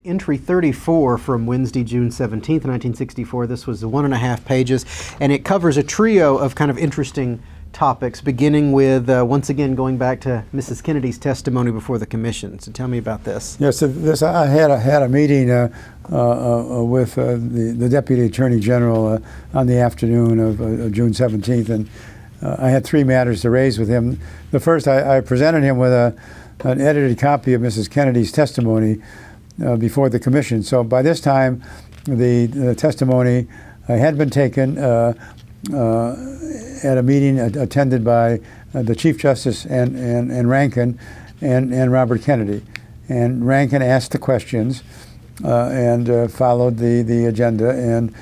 Entry 34 from Wednesday, June 17th, 1964. This was 1.5 pages, and it covers a trio of kind of interesting topics, beginning with, once again, going back to Mrs. Kennedy's testimony before the commission. So tell me about this. Yes, I had a meeting with the Deputy Attorney General on the afternoon of June 17th, and I had 3 matters to raise with him. The first, I presented him with an edited copy of Mrs. Kennedy's testimony before the commission. So by this time, the testimony had been taken at a meeting attended by the Chief Justice and Rankin and Robert Kennedy. And Rankin asked the questions and followed the agenda, and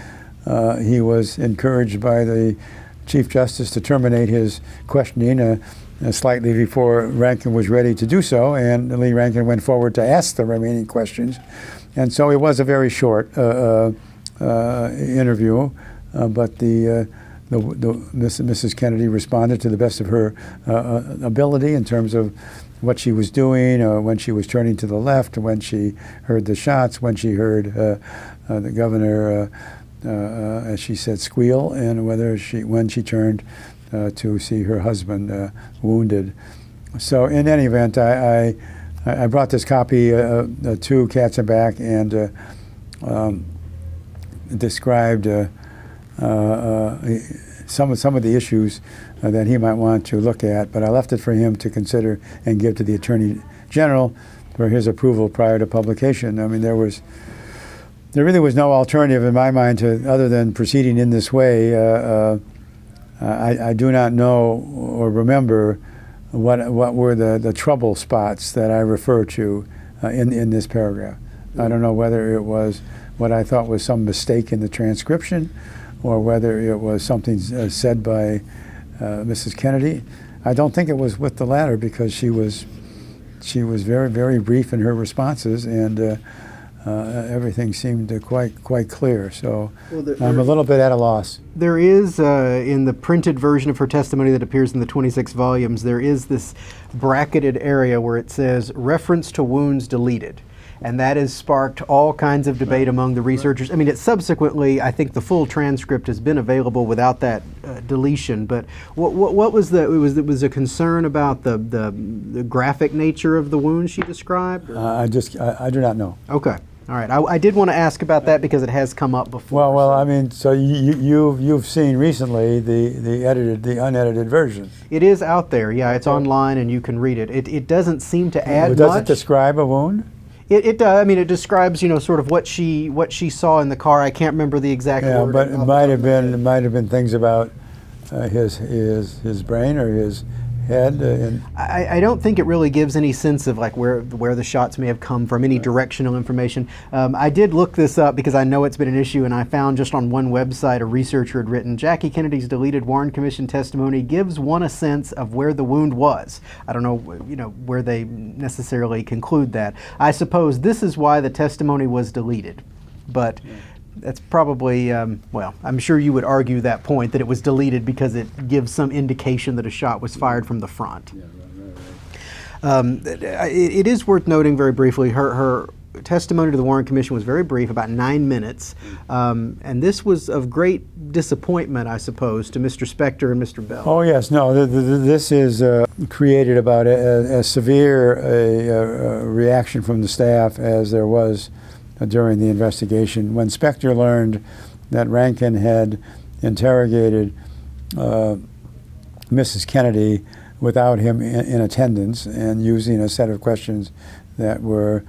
he was encouraged by the Chief Justice to terminate his questioning slightly before Rankin was ready to do so, and Lee Rankin went forward to ask the remaining questions. And so it was a very short interview, but Mrs. Kennedy responded to the best of her ability in terms of what she was doing, when she was turning to the left, when she heard the shots, when she heard the governor, as she said, squeal, and when she turned to see her husband wounded. So in any event, I brought this copy to Katzenbach and described some of the issues that he might want to look at, but I left it for him to consider and give to the Attorney General for his approval prior to publication. I mean, there really was no alternative in my mind other than proceeding in this way. I do not know or remember what were the trouble spots that I refer to in this paragraph. I don't know whether it was what I thought was some mistake in the transcription, or whether it was something said by Mrs. Kennedy. I don't think it was with the latter, because she was very, very brief in her responses, and everything seemed quite clear. So I'm a little bit at a loss. There is, in the printed version of her testimony that appears in the 26 volumes, there is this bracketed area where it says, reference to wounds deleted. And that has sparked all kinds of debate among the researchers. I mean, it subsequently, I think the full transcript has been available without that deletion. But what was it was a concern about the graphic nature of the wounds she described? I do not know. Okay. All right. I did want to ask about that because it has come up before. Well. I mean, so you've seen recently the unedited version. It is out there. Yeah, it's online and you can read it. It doesn't seem to add much. Does it describe a wound? It does. I mean, it describes, sort of what she saw in the car. I can't remember the exact word. Yeah, but it might have been things about his brain or his head. I don't think it really gives any sense of like where the shots may have come from, any directional information. I did look this up because I know it's been an issue, and I found just on one website a researcher had written, Jackie Kennedy's deleted Warren Commission testimony gives one a sense of where the wound was. I don't know, where they necessarily conclude that. I suppose this is why the testimony was deleted, but. Yeah. That's probably, well, I'm sure you would argue that point, that it was deleted because it gives some indication that a shot was fired from the front. Yeah, right. It is worth noting very briefly, her testimony to the Warren Commission was very brief, about 9 minutes, and this was of great disappointment, I suppose, to Mr. Spector and Mr. Bell. Oh yes, no, this is created about as severe a reaction from the staff as there was during the investigation. When Spector learned that Rankin had interrogated Mrs. Kennedy without him in attendance and using a set of questions that were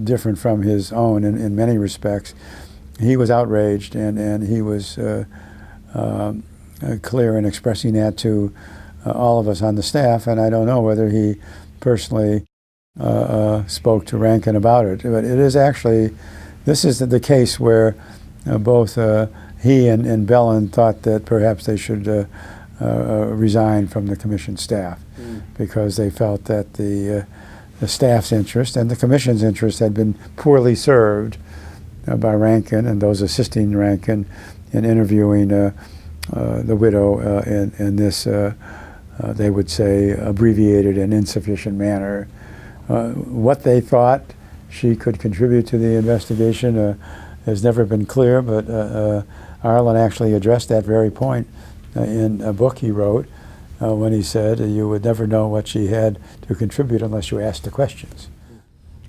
different from his own in many respects, he was outraged, and he was clear in expressing that to all of us on the staff, and I don't know whether he personally spoke to Rankin about it. But it is actually, this is the case where both he and Bellin thought that perhaps they should resign from the commission staff because they felt that the staff's interest and the commission's interest had been poorly served by Rankin and those assisting Rankin in interviewing the widow in this, they would say, abbreviated and insufficient manner. What they thought she could contribute to the investigation has never been clear, but Arlen actually addressed that very point in a book he wrote when he said you would never know what she had to contribute unless you asked the questions.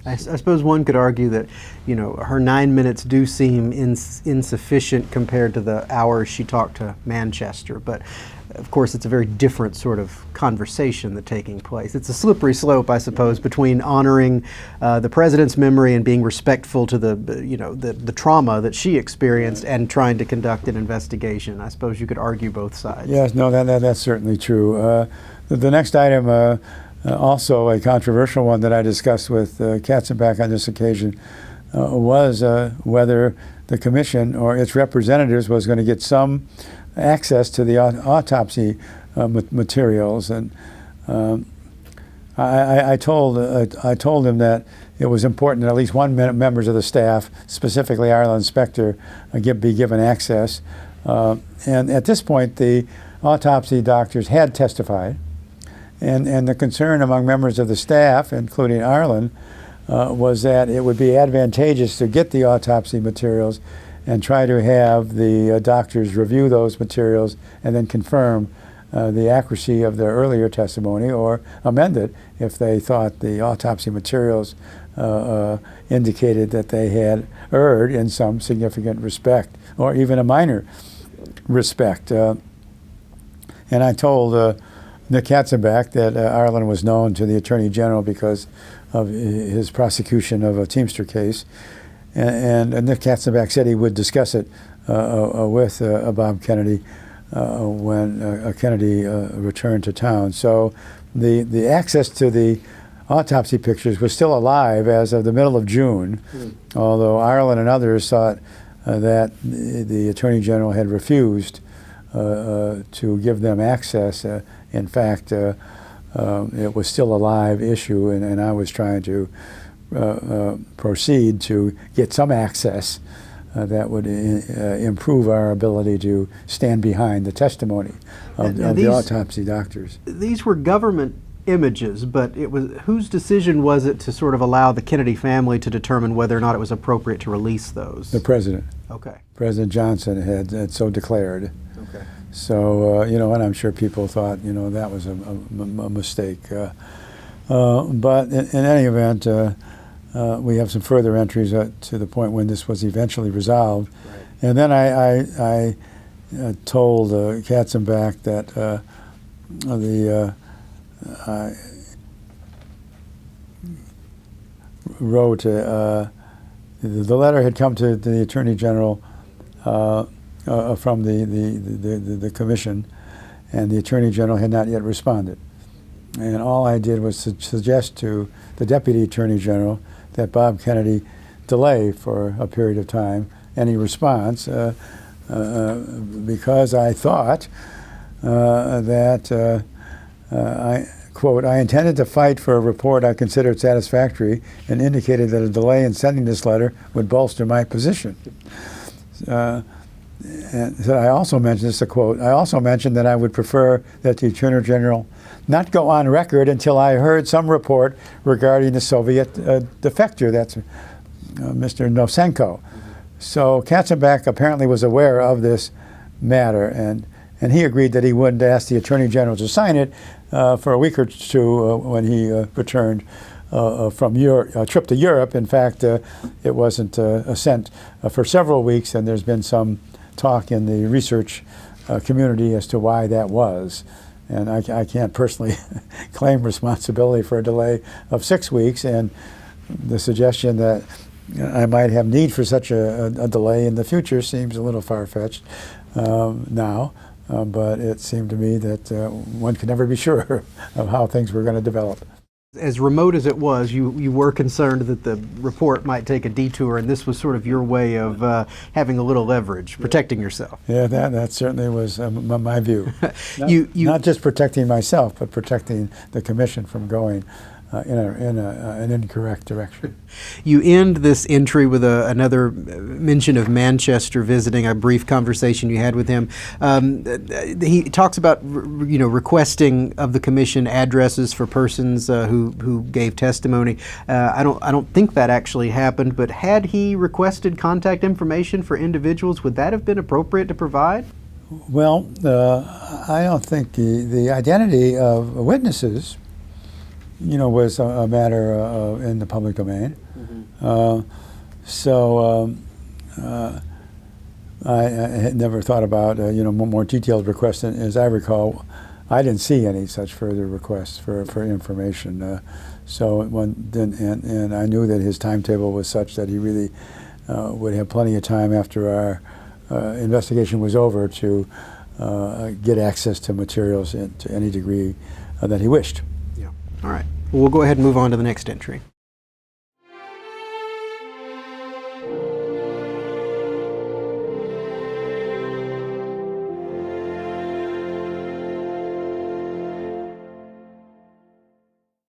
I suppose one could argue that, you know, her 9 minutes do seem insufficient compared to the hours she talked to Manchester, but of course it's a very different sort of conversation that's taking place. It's a slippery slope, I suppose, between honoring the president's memory and being respectful to the, you know, the trauma that she experienced and trying to conduct an investigation. I suppose you could argue both sides. Yes, no, that's certainly true. The next item, also a controversial one that I discussed with Katzenbach on this occasion, was whether the commission or its representatives was going to get some access to the autopsy materials. And I told him that it was important that at least one members of the staff, specifically Arlen Spector, be given access. And at this point, the autopsy doctors had testified. And the concern among members of the staff, including Arlen, was that it would be advantageous to get the autopsy materials and try to have the doctors review those materials and then confirm the accuracy of their earlier testimony or amend it if they thought the autopsy materials indicated that they had erred in some significant respect or even a minor respect. And I told Nick Katzenbach that Arlen was known to the Attorney General because of his prosecution of a Teamster case. And Nick Katzenbach said he would discuss it with Bob Kennedy when Kennedy returned to town. So the access to the autopsy pictures was still alive as of the middle of June, although Arlen and others thought that the Attorney General had refused to give them access. In fact, it was still a live issue, and I was trying to proceed to get some access that would improve our ability to stand behind the testimony of the autopsy doctors. These were government images, but it was whose decision was it to sort of allow the Kennedy family to determine whether or not it was appropriate to release those? The president. Okay. President Johnson had so declared. Okay. So, you know, and I'm sure people thought, you know, that was a mistake. But in any event, we have some further entries to the point when this was eventually resolved. Right. And then I told Katzenbach that I wrote, the letter had come to the Attorney General from the commission, and the Attorney General had not yet responded. And all I did was suggest to the Deputy Attorney General that Bob Kennedy delay for a period of time any response because I thought that I, quote, I intended to fight for a report I considered satisfactory and indicated that a delay in sending this letter would bolster my position. And so I also mentioned, this is a quote, I also mentioned that I would prefer that the Attorney General not go on record until I heard some report regarding the Soviet defector, that's Mr. Nosenko. So Katzenbach apparently was aware of this matter, and he agreed that he wouldn't ask the Attorney General to sign it for a week or two when he returned from a trip to Europe. In fact, it wasn't sent for several weeks, and there's been some talk in the research community as to why that was. And I can't personally claim responsibility for a delay of 6 weeks, and the suggestion that I might have need for such a delay in the future seems a little far-fetched now, but it seemed to me that one could never be sure of how things were going to develop. As remote as it was, you were concerned that the report might take a detour, and this was sort of your way of having a little leverage, protecting yourself. Yeah, that certainly was my view. Not just protecting myself, but protecting the commission from going in an incorrect direction. You end this entry with another mention of Manchester visiting, a brief conversation you had with him. He talks about requesting of the commission addresses for persons who gave testimony. I don't think that actually happened, but had he requested contact information for individuals, would that have been appropriate to provide? Well, I don't think the identity of witnesses, was a matter in the public domain. Mm-hmm. I had never thought about more detailed requests. And as I recall, I didn't see any such further requests for information. And I knew that his timetable was such that he really would have plenty of time after our investigation was over to get access to materials to any degree that he wished. Yeah. All right. Well, we'll go ahead and move on to the next entry.